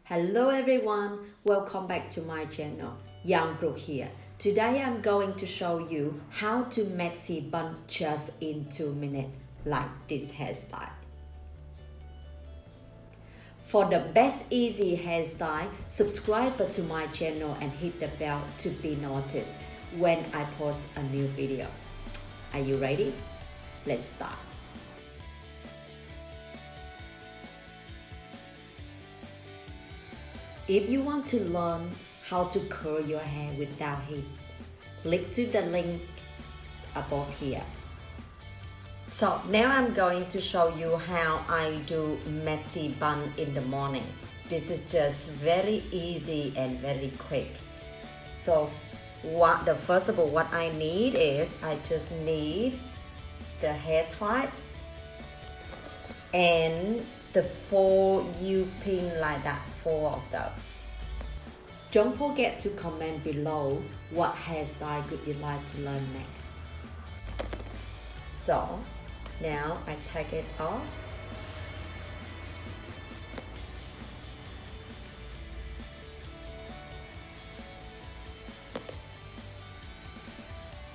Hello everyone, welcome back to my channel. Young Brooke here. Today I'm going to show you how to messy bun just in 2 minutes like this hairstyle. For the best easy hairstyle, subscribe to my channel and hit the bell to be noticed when I post a new video. Are you ready? Let's start. If you want to learn how to curl your hair without heat, click to the link above here. So now I'm going to show you how I do messy bun in the morning. This is just very easy and very quick. So first of all, what I need is I just need the hair tie and the 4 U-pin like that, 4 of those. Don't forget to comment below what hairstyle would you like to learn next. So now I take it off.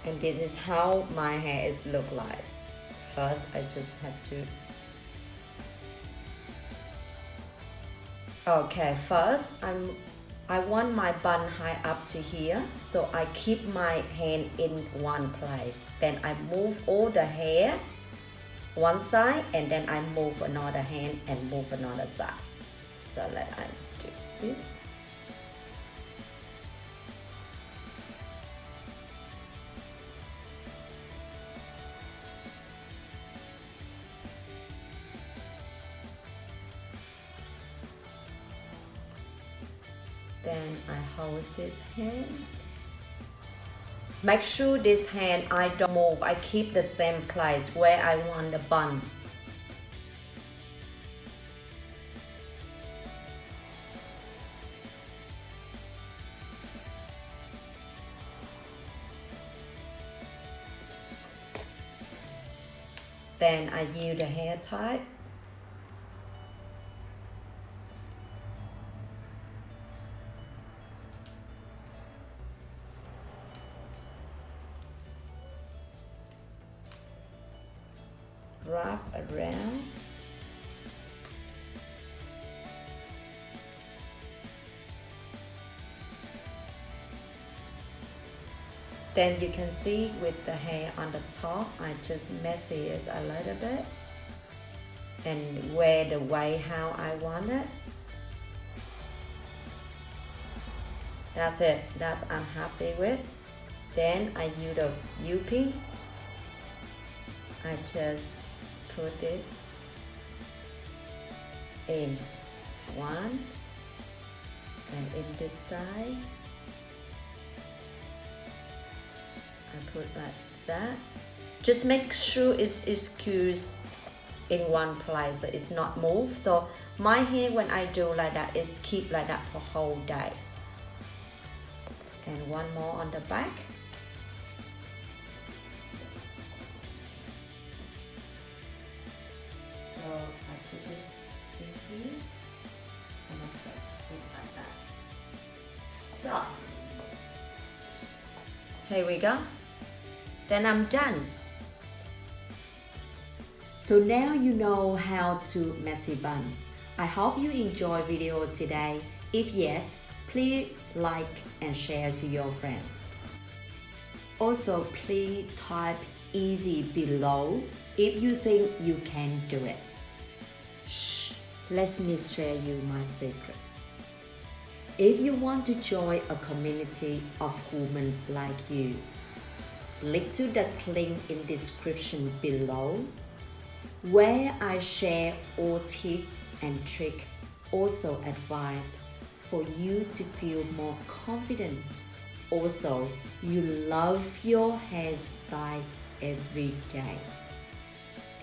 And this is how my hair is look like. First I just have to first I want my bun high up to here, so I keep my hand in one place. Then I move all the hair one side and then I move another hand and move another side. So let I do this. Then I hold this hand. Make sure this hand I don't move. I keep the same place where I want the bun. Then I use the hair tie. Wrap around. Then you can see with the hair on the top, I just messy it a little bit and wear the way how I want it. That's it. That's I'm happy with. Then I use the U-pin. I just put it in one and in this side I put like that. Just make sure it's screws in one place so it's not moved. So my hair when I do like that is keep like that for whole day. And one more on the back. So I put this in here and I press it like that. So here we go. Then I'm done. So now you know how to messy bun. I hope you enjoy video today. If yes, please like and share to your friend. Also, please type easy below if you think you can do it. Shh, let me share you my secret. If you want to join a community of women like you, click to the link in description below where I share all tips and tricks, also advice for you to feel more confident. Also, you love your hairstyle every day.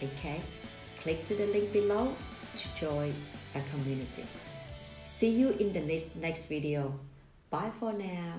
Okay? Click to the link below to join a community. See you in the next video. Bye for now.